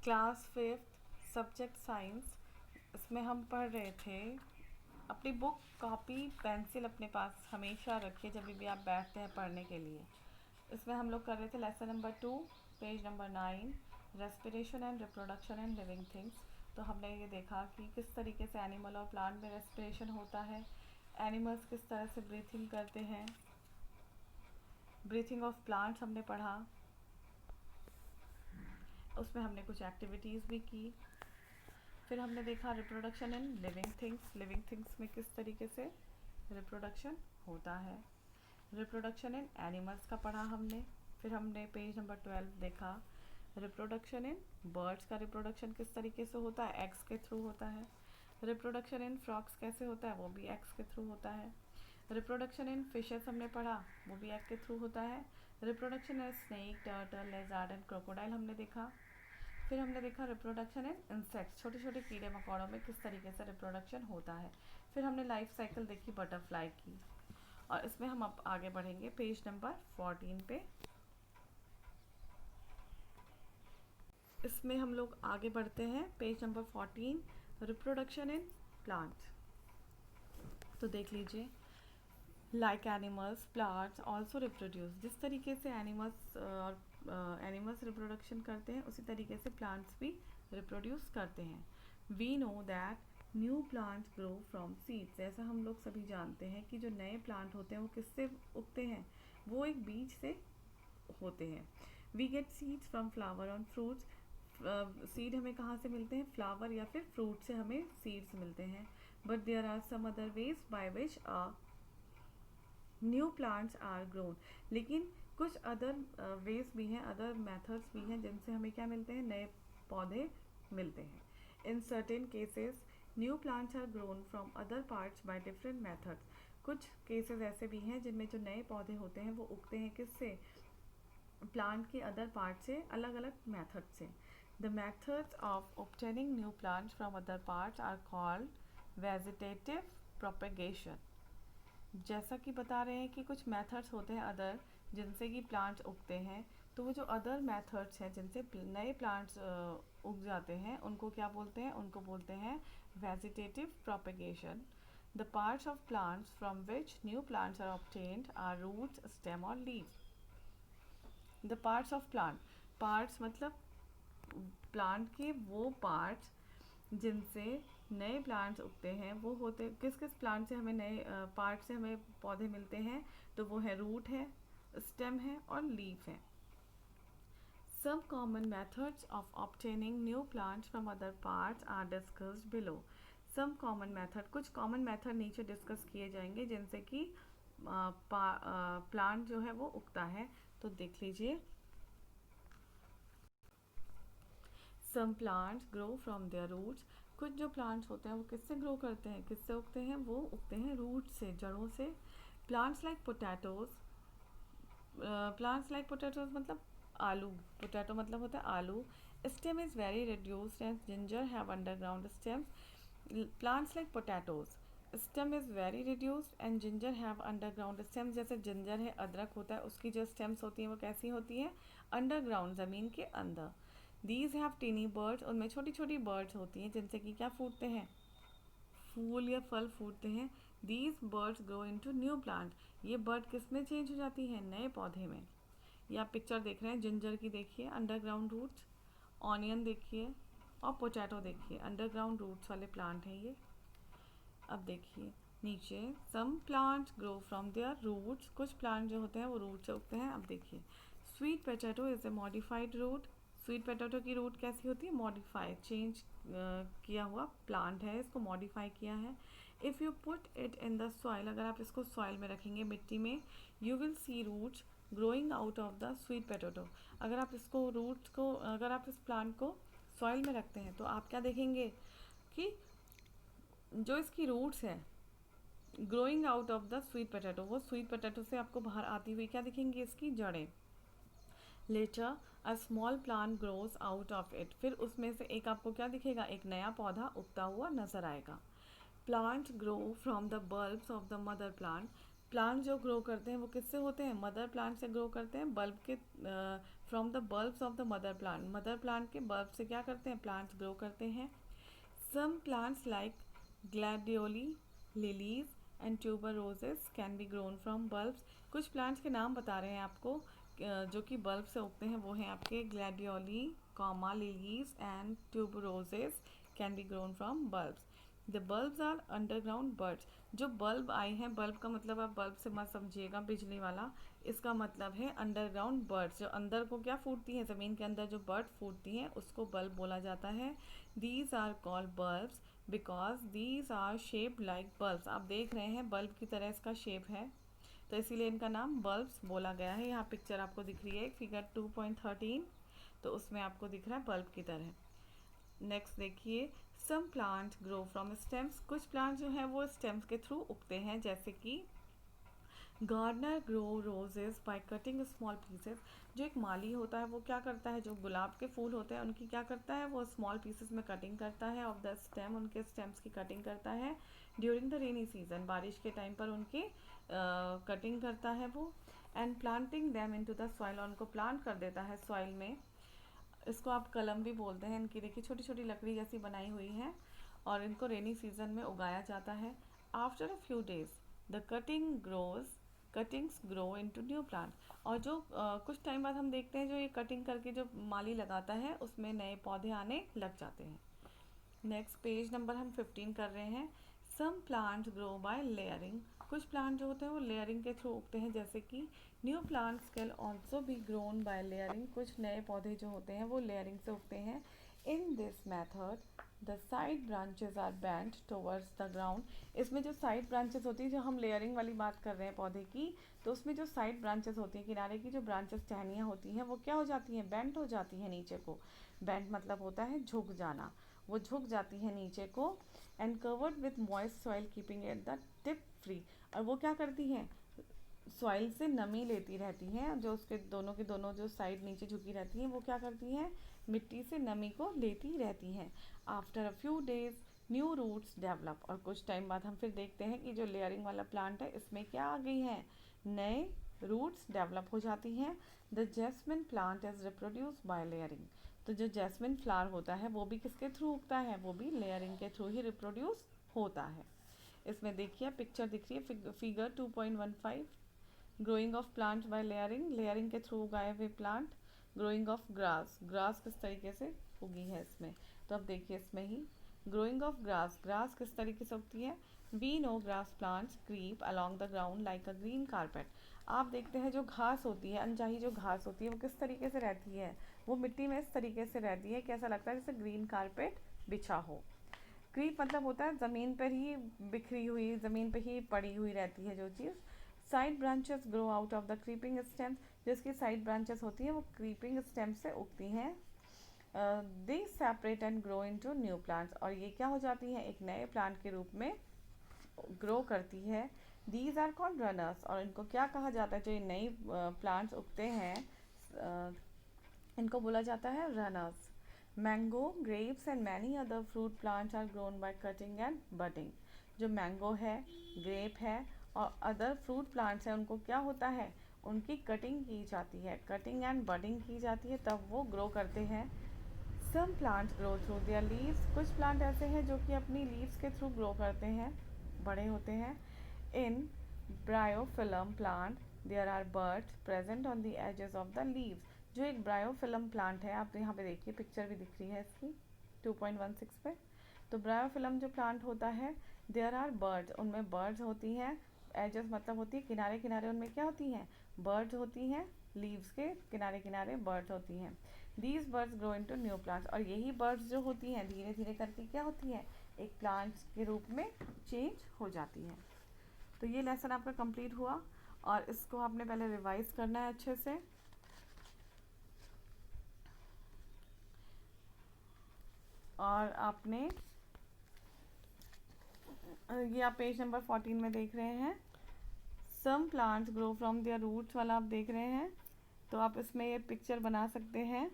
Class fifth subject science. इसमें हम पढ़ रहे थे। अपनी बुक कॉपी पेंसिल अपने पास हमेशा रखिए जब भी आप बैठते हैं पढ़ने के लिए। इसमें हम लोग कर रहे थे lesson number 2, page number 9, respiration and reproduction and living things. तो हमने ये देखा कि किस तरीके से एनिमल और प्लांट में रेस्पिरेशन होता है, एनिमल्स किस तरह से ब्रीथिंग करते हैं, ब्रीथिंग ऑफ प्लांट्स हमने पढ़ा। उसमें हमने कुछ एक्टिविटीज़ भी की। फिर हमने देखा reproduction in living things. Living things में किस तरीके से रिप्रोडक्शन होता है। रिप्रोडक्शन इन एनिमल्स का पढ़ा हमने। फिर हमने पेज नंबर 12 देखा रिप्रोडक्शन इन बर्ड्स का। रिप्रोडक्शन किस तरीके से होता है, एग्स के थ्रू होता है। रिप्रोडक्शन इन फ्रॉक्स कैसे होता है, वो भी एग्स के थ्रू होता है। रिप्रोडक्शन इन फिशेस हमने पढ़ा, वो भी एग के थ्रू होता है। Reproduction in snake, turtle, lizard and crocodile हमने देखा। फिर हमने देखा रिप्रोडक्शन इन इंसेक्ट्स, छोटे छोटे कीड़े मकोड़ों में किस तरीके से रिप्रोडक्शन होता है। फिर हमने लाइफ साइकिल देखी बटरफ्लाई की। और इसमें हम अब आगे बढ़ेंगे पेज नंबर 14 पे। इसमें हम लोग आगे बढ़ते हैं page number 14, reproduction in plant. तो देख लीजिए, like animals plants also reproduce. जिस तरीके से एनिमल्स और एनिमल्स रिप्रोडक्शन करते हैं उसी तरीके से प्लांट्स भी रिप्रोड्यूस करते हैं। We know that new plants grow from seeds. ऐसा हम लोग सभी जानते हैं कि जो नए प्लांट होते हैं वो किससे उगते हैं, वो एक बीज से होते हैं। We get seeds from flower on fruits. Seed हमें कहाँ से मिलते हैं, फ्लावर या फिर फ्रूट से हमें सीड्स मिलते हैं। But there are some other ways by which new plants are grown. लेकिन कुछ अदर वेज भी हैं, अदर मेथड्स भी हैं जिनसे हमें क्या मिलते हैं, नए पौधे मिलते हैं। In certain cases new plants are grown from other parts by different methods. कुछ केसेस ऐसे भी हैं जिनमें जो नए पौधे होते हैं वो उगते हैं किससे, प्लांट के अदर पार्ट से, अलग अलग मेथड से। The methods of obtaining new plants from other parts are called vegetative propagation. जैसा कि बता रहे हैं कि कुछ मेथड्स होते हैं अदर जिनसे कि प्लांट्स उगते हैं, तो वो जो अदर मेथड्स हैं जिनसे नए प्लांट्स उग जाते हैं उनको क्या बोलते हैं, उनको बोलते हैं vegetative propagation. The parts of plants from which new plants are obtained are roots, stem और leaves. The parts of plant, parts मतलब प्लांट के वो पार्ट्स जिनसे नए प्लांट्स उगते हैं वो होते, किस किस प्लांट से हमें नए पार्ट से हमें पौधे मिलते हैं, तो वो है रूट है, स्टेम है और लीफ है। Some common methods of obtaining new plants from other parts are discussed below. Some common method, कुछ कॉमन मेथड नीचे डिस्कस किए जाएंगे जिनसे कि प्लांट जो है वो उगता है। तो देख लीजिए, some plants grow from their roots. कुछ जो प्लांट्स होते हैं वो किससे ग्रो करते हैं, किससे उगते हैं, वो उगते हैं रूट से, जड़ों से। Plants like potatoes, plants like potatoes मतलब आलू, पोटैटो मतलब होता है आलू। Stem is very reduced and ginger have underground stems. Plants like potatoes stem is very reduced and ginger have underground stems. जैसे जिंजर है, अदरक होता है, उसकी जो स्टेम्स होती हैं वो कैसी होती हैं, अंडरग्राउंड, ज़मीन के अंदर। दीज हैव टीनी बर्ड्स, उनमें छोटी छोटी बर्ड्स होती हैं जिनसे कि क्या फूटते हैं, फूल या फल फूटते हैं। These birds grow into new plant, ये बर्ड किस में चेंज हो जाती है, नए पौधे में। ये आप पिक्चर देख रहे हैं जिंजर की, देखिए अंडरग्राउंड रूट्स। ऑनियन देखिए और पोटैटो देखिए, अंडरग्राउंड रूट्स वाले प्लांट हैं ये। अब देखिए नीचे, some plants grow from their roots, कुछ प्लांट जो होते हैं वो रूट से उगते हैं। अब देखिए, sweet potato is a modified root. Sweet potato की रूट कैसी होती है, मॉडिफाइड, चेंज किया हुआ प्लांट है, इसको मॉडिफाई किया है। If you put it in the soil, अगर आप इसको सॉइल में रखेंगे, मिट्टी में, you will sea routes growing out of the sweet potato. अगर आप इसको रूट्स को, अगर आप इस प्लांट को सॉइल में रखते हैं तो आप क्या देखेंगे कि जो इसकी रूट्स है growing out of the sweet potato, वो स्वीट पोटैटो से आपको बाहर आती हुई क्या दिखेंगी, इसकी जड़ें। Later a small plant grows out of it, फिर उसमें से एक आपको क्या दिखेगा, एक नया पौधा उगता हुआ नजर आएगा। Plant grow from the bulbs of the mother plant. Plant जो ग्रो करते हैं वो किससे होते हैं, मदर प्लांट से ग्रो करते हैं, बल्ब के from the bulbs of the mother plant, mother plant के बल्ब से क्या करते हैं, प्लांट्स ग्रो करते हैं. Some plants like gladioli, lilies and tuberoses can be grown from bulbs. कुछ प्लांट्स के नाम बता रहे हैं आपको जो कि बल्ब से उगते हैं, वो हैं आपके gladioli, comma, lilies and tuberoses can be grown from bulbs. The bulbs are underground buds. जो बल्ब आए हैं, बल्ब का मतलब आप बल्ब से मत समझिएगा बिजली वाला, इसका मतलब है अंडरग्राउंड बर्ड्स. जो अंदर को क्या फूटती हैं, ज़मीन के अंदर जो बर्ड फूटती हैं उसको बल्ब बोला जाता है. These are called bulbs because these are shape like bulbs. आप देख रहे हैं बल्ब की तरह इसका शेप है, तो इसीलिए इनका नाम बल्ब्स बोला गया है. यहाँ पिक्चर आपको दिख रही है फिगर 2.13, तो उसमें आपको दिख रहा है बल्ब की तरह. नेक्स्ट देखिए, some plant grow from stems. कुछ प्लांट जो हैं वो स्टेम्स के थ्रू उगते हैं, जैसे कि gardener grow roses by cutting small pieces. जो एक माली होता है वो क्या करता है, जो गुलाब के फूल होते हैं उनकी क्या करता है, वो स्मॉल पीसेस में कटिंग करता है ऑफ द स्टेम, उनके स्टेम्स की कटिंग करता है ड्यूरिंग द रेनी सीजन. बारिश के टाइम पर उनकी कटिंग करता है वो. And planting them into the soil, और उनको प्लांट कर देता है सॉइल में. इसको आप कलम भी बोलते हैं. इनकी देखिए छोटी छोटी लकड़ी जैसी बनाई हुई है, और इनको रेनी सीजन में उगाया जाता है. After a few days the cuttings grow into new plant. और जो कुछ टाइम बाद हम देखते हैं जो ये कटिंग करके जो माली लगाता है उसमें नए पौधे आने लग जाते हैं. नेक्स्ट पेज नंबर हम 15 कर रहे हैं. Some plants grow by layering. कुछ प्लांट जो होते हैं वो लेयरिंग के थ्रू उगते हैं, जैसे कि new plants can also be grown by layering. कुछ नए पौधे जो होते हैं वो लेयरिंग से उगते हैं. In this method the side branches are bent towards the ground. इसमें जो साइड ब्रांचेस होती है, जो हम लेयरिंग वाली बात कर रहे हैं पौधे की, तो उसमें जो साइड ब्रांचेस होती हैं, किनारे की जो ब्रांचेस टहनियाँ होती हैं, वो क्या हो जाती हैं, बेंट हो जाती हैं नीचे को. बेंट मतलब होता है झुक जाना, वो झुक जाती है नीचे को. And covered with moist soil keeping at the tip free. और वो क्या करती हैं, सॉइल से नमी लेती रहती हैं. जो उसके दोनों के दोनों जो साइड नीचे झुकी रहती हैं वो क्या करती हैं, मिट्टी से नमी को लेती रहती हैं. After a few days new roots develop. और कुछ टाइम बाद हम फिर देखते हैं कि जो लेयरिंग वाला प्लांट है इसमें क्या आ गई हैं, नए रूट्स डेवलप हो जाती हैं. The jasmine plant is reproduce by layering. तो जो जैस्मिन फ्लावर होता है वो भी किसके थ्रू उगता है, वो भी लेयरिंग के थ्रू ही रिप्रोड्यूस होता है. इसमें देखिए पिक्चर दिख रही है figure 2.15. Growing of plant by layering, layering के थ्रू उगाए हुए plant. Growing of grass, grass किस तरीके से उगी है इसमें, तो अब देखिए इसमें ही ग्रोइंग ऑफ ग्रास, ग्रास किस तरीके से उगती है. We know grass plants creep along the ground like a green carpet. आप देखते हैं जो घास होती है, अनचाही जो घास होती है वो किस तरीके से रहती है, वो मिट्टी में इस तरीके से रहती है कि ऐसा लगता है जैसे ग्रीन कारपेट बिछा हो. क्रीप मतलब होता है ज़मीन पर ही बिखरी हुई, ज़मीन पर ही पड़ी हुई रहती है जो चीज़. Side branches grow out of the creeping stems. जिसकी साइड ब्रांचेस होती हैं वो क्रीपिंग स्टेम से उगती हैं. They separate and grow into new plants. और ये क्या हो जाती हैं, एक नए प्लांट के रूप में ग्रो करती है. These are called runners. और इनको क्या कहा जाता है, जो ये नई प्लांट्स उगते हैं इनको बोला जाता है runners. Mango, grapes and many other fruit plants are grown by cutting and budding. जो मैंगो है, ग्रेप है और अदर फ्रूट प्लांट्स हैं उनको क्या होता है, उनकी कटिंग की जाती है, कटिंग एंड बडिंग की जाती है, तब वो ग्रो करते हैं. Some plants grow through their leaves. कुछ प्लांट ऐसे हैं जो कि अपनी लीव्स के थ्रू ग्रो करते हैं, बड़े होते हैं. In bryophyllum plant there are buds present on the edges of the leaves. जो एक ब्रायोफिलम प्लांट है, आप यहाँ पे देखिए पिक्चर भी दिख रही है इसकी 2.16 पे. तो ब्रायोफिलम जो प्लांट होता है, देयर आर बर्ड्स, उनमें बर्ड्स होती हैं. एजेस मतलब होती है किनारे किनारे, उनमें क्या होती हैं, बर्ड्स होती हैं. लीव्स के किनारे किनारे बर्ड्स होती हैं. These birds grow into new plants. और यही बर्ड्स जो होती हैं धीरे धीरे करके क्या होती हैं, एक प्लांट्स के रूप में चेंज हो जाती हैं. तो ये लेसन आपका कंप्लीट हुआ, और इसको आपने पहले रिवाइज करना है अच्छे से. और आपने ये आप पेज नंबर 14 में देख रहे हैं, some plants grow from their roots वाला आप देख रहे हैं. तो आप इसमें ये पिक्चर बना सकते हैं.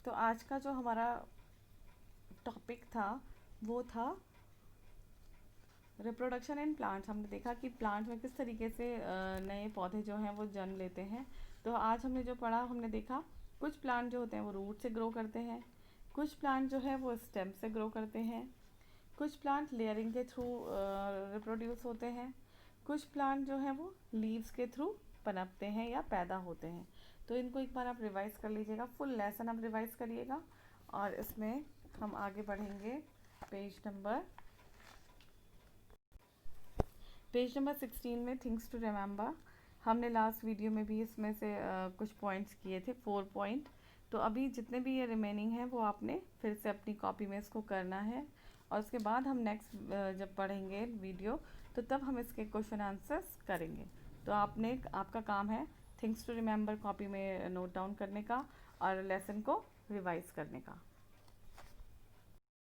तो आज का जो हमारा टॉपिक था वो था रिप्रोडक्शन इन प्लांट्स, हमने देखा कि प्लांट्स में किस तरीके से नए पौधे जो हैं वो जन्म लेते हैं। तो आज हमने जो पढ़ा, हमने देखा कुछ प्लांट जो होते हैं वो रूट से ग्रो करते हैं, कुछ प्लांट जो है वो स्टेम से ग्रो करते हैं, कुछ प्लांट लेयरिंग के थ्रू रिप्रोड्यूस होते हैं, कुछ प्लांट जो हैं वो लीव्स के थ्रू पनपते हैं या पैदा होते हैं। तो इनको एक बार आप रिवाइज कर लीजिएगा, फुल लेसन आप रिवाइज करिएगा। और इसमें हम आगे बढ़ेंगे पेज नंबर 16 में थिंग्स टू रिमेंबर। हमने लास्ट वीडियो में भी इसमें से कुछ पॉइंट्स किए थे, 4 पॉइंट। तो अभी जितने भी ये रिमेनिंग हैं वो आपने फिर से अपनी कॉपी में इसको करना है, और उसके बाद हम नेक्स्ट जब पढ़ेंगे वीडियो तो तब हम इसके क्वेश्चन आंसर्स करेंगे। तो आपका काम है थिंग्स टू रिमेंबर कॉपी में नोट डाउन करने का और लेसन को रिवाइज करने का।